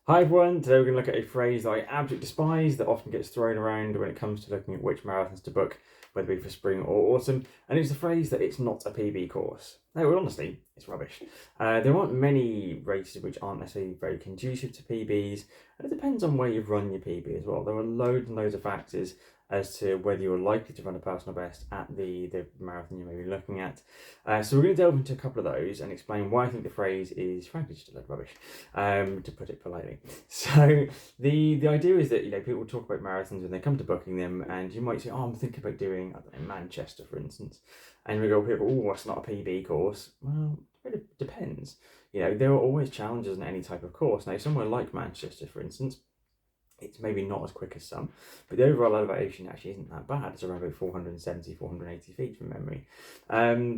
Hi everyone, today we're going to look at a phrase that I absolutely despise that often gets thrown around when it comes to looking at which marathons to book, whether it be for spring or autumn, and it's the phrase that it's not a PB course. No, well, honestly, it's rubbish. There aren't many races which aren't necessarily very conducive to PBs, and it depends on where you've run your PB as well. There are loads and loads of factors as to whether you're likely to run a personal best at the marathon you may be looking at. So we're going to delve into a couple of those and explain why I think the phrase is frankly just a load of rubbish, to put it politely. So the idea is that people talk about marathons when they come to booking them, and you might say, "Oh, I'm thinking about doing, I don't know, Manchester, for instance," and we go, "People, oh, that's not a PB course." Well, it really depends. There are always challenges in any type of course. Now, somewhere like Manchester, for instance, it's maybe not as quick as some, but the overall elevation actually isn't that bad. It's around about 470, 480 feet from memory.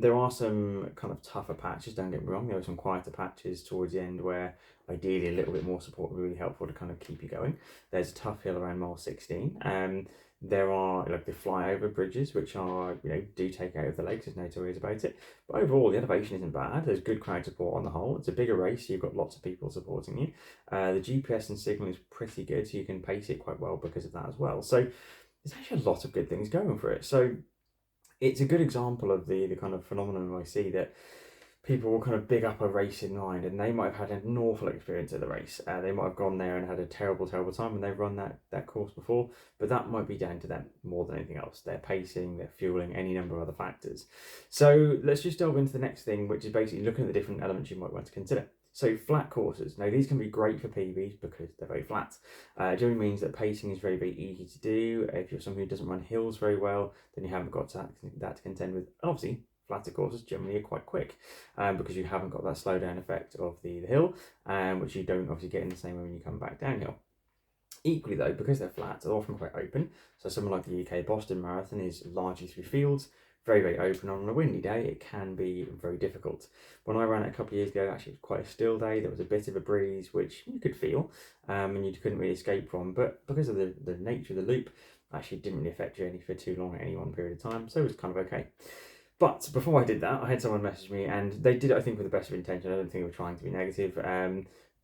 There are some kind of tougher patches, don't get me wrong. There are some quieter patches towards the end where ideally a little bit more support would be really helpful to kind of keep you going. There's a tough hill around mile 16. There are like the flyover bridges, which are, do take out of the legs, there's no two ways about it. But overall, the elevation isn't bad. There's good crowd support on the whole. It's a bigger race, so you've got lots of people supporting you. The GPS and signal is pretty good, so you can pace it quite well because of that as well. So there's actually a lot of good things going for it. So it's a good example of the kind of phenomenon I see that people will kind of big up a race in mind, and they might have had an awful experience at the race. They might have gone there and had a terrible, terrible time when they've run that course before, but that might be down to them more than anything else. Their pacing, their fueling, any number of other factors. So let's just delve into the next thing, which is basically looking at the different elements you might want to consider. So flat courses. Now these can be great for PBs because they're very flat. It generally means that pacing is very, very easy to do. If you're someone who doesn't run hills very well, then you haven't got that to contend with. And obviously, flatter courses generally are quite quick because you haven't got that slowdown effect of the hill, which you don't obviously get in the same way when you come back downhill. Equally though, because they're flat, they're often quite open. So something like the UK Boston Marathon is largely through fields, very, very open. On a windy day, it can be very difficult. When I ran it a couple of years ago, actually it was quite a still day. There was a bit of a breeze, which you could feel, and you couldn't really escape from. But because of the nature of the loop, actually it didn't really affect journey for too long at any one period of time. So it was kind of okay. But before I did that, I had someone message me, and they did it, I think, with the best of intention. I don't think they were trying to be negative.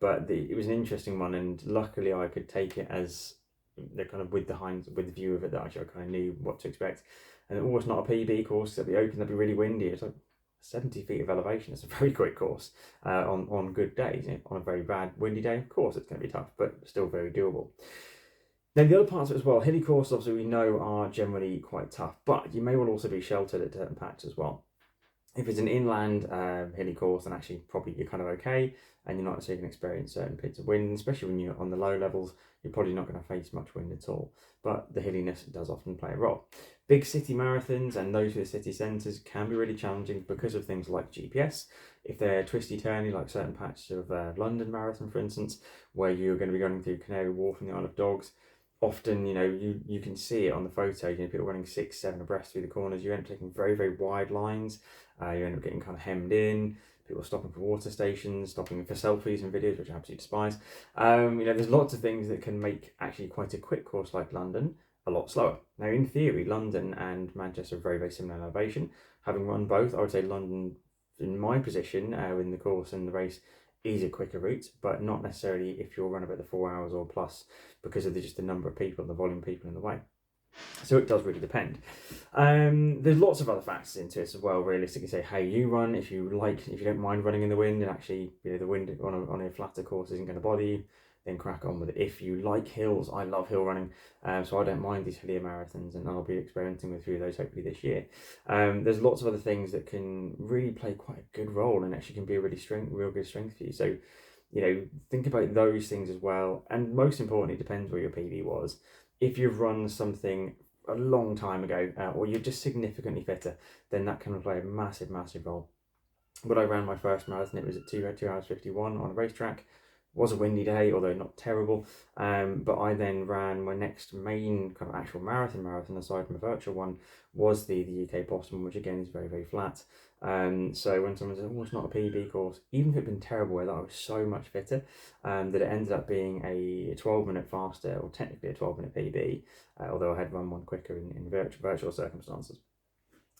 But it was an interesting one, and luckily I could take it as the kind of with the view of it that actually I kind of knew what to expect. And it was not a PB course. That'd be open. That'd be really windy. It's like 70 feet of elevation. It's a very quick course on good days. On a very bad windy day, of course, it's going to be tough, but still very doable. Then the other parts of it as well, hilly courses obviously we know are generally quite tough, but you may well also be sheltered at certain patches as well. If it's an inland hilly course, then actually probably you're kind of okay, and you're not necessarily going to experience certain bits of wind, especially when you're on the low levels. You're probably not going to face much wind at all, but the hilliness does often play a role. Big city marathons and those with city centres can be really challenging because of things like GPS. If they're twisty turny, like certain patches of London Marathon, for instance, where you're going to be going through Canary Wharf and the Isle of Dogs, often you can see it on the photos. People running 6-7 abreast through the corners. You end up taking very, very wide lines. You end up getting kind of hemmed in. People stopping for water stations, stopping for selfies and videos, which I absolutely despise. There's lots of things that can make actually quite a quick course like London a lot slower. Now, in theory, London and Manchester are very, very similar in elevation. Having run both, I would say London, in my position, in the course and the race, is a quicker route, but not necessarily if you're running about the 4 hours or plus because of just the number of people and the volume of people in the way. So it does really depend. There's lots of other factors into it as well. Realistically, say how you run. If you don't mind running in the wind, and actually the wind on a flatter course isn't going to bother you, then crack on with it. If you like hills, I love hill running, so I don't mind these hillier marathons, and I'll be experimenting with a few of those hopefully this year. There's lots of other things that can really play quite a good role, and actually can be a real good strength for you. So, think about those things as well. And most importantly, it depends where your PB was. If you've run something a long time ago, or you're just significantly fitter, then that can play a massive, massive role. When I ran my first marathon, it was at 2 hours 51 on a racetrack. It was a windy day, although not terrible. But I then ran my next main kind of actual marathon, aside from a virtual one, was the UK Boston, which again is very, very flat. So when someone says, "Oh, it's not a PB course," even if it had been terrible weather, I was so much fitter that it ended up being a 12-minute faster, or technically a 12-minute PB, although I had run one quicker in virtual circumstances.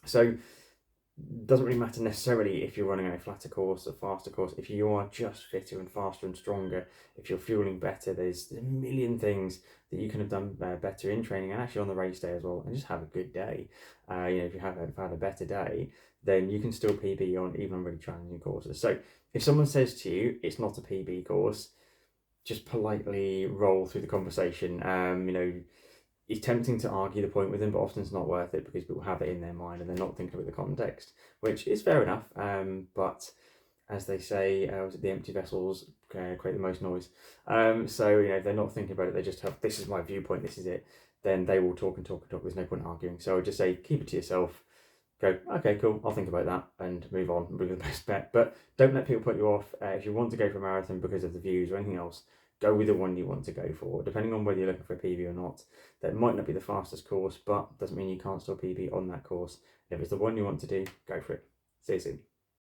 So doesn't really matter necessarily if you're running a flatter course, a faster course. If you are just fitter and faster and stronger, if you're fueling better, there's a million things that you can have done better in training and actually on the race day as well, and just have a good day. If you have had a better day, then you can still PB on even on really challenging courses. So if someone says to you it's not a PB course, just politely roll through the conversation. It's tempting to argue the point with them, but often it's not worth it because people have it in their mind and they're not thinking about the context, which is fair enough. But as they say, the empty vessels create the most noise. If they're not thinking about it, they just have, this is my viewpoint, this is it, then they will talk and talk and talk. There's no point arguing. So I would just say, keep it to yourself. Go, okay, cool, I'll think about that and move on and be the best bet. But don't let people put you off. If you want to go for a marathon because of the views or anything else, go with the one you want to go for, depending on whether you're looking for a PB or not. That might not be the fastest course, but doesn't mean you can't still PB on that course. If it's the one you want to do, go for it. See you soon.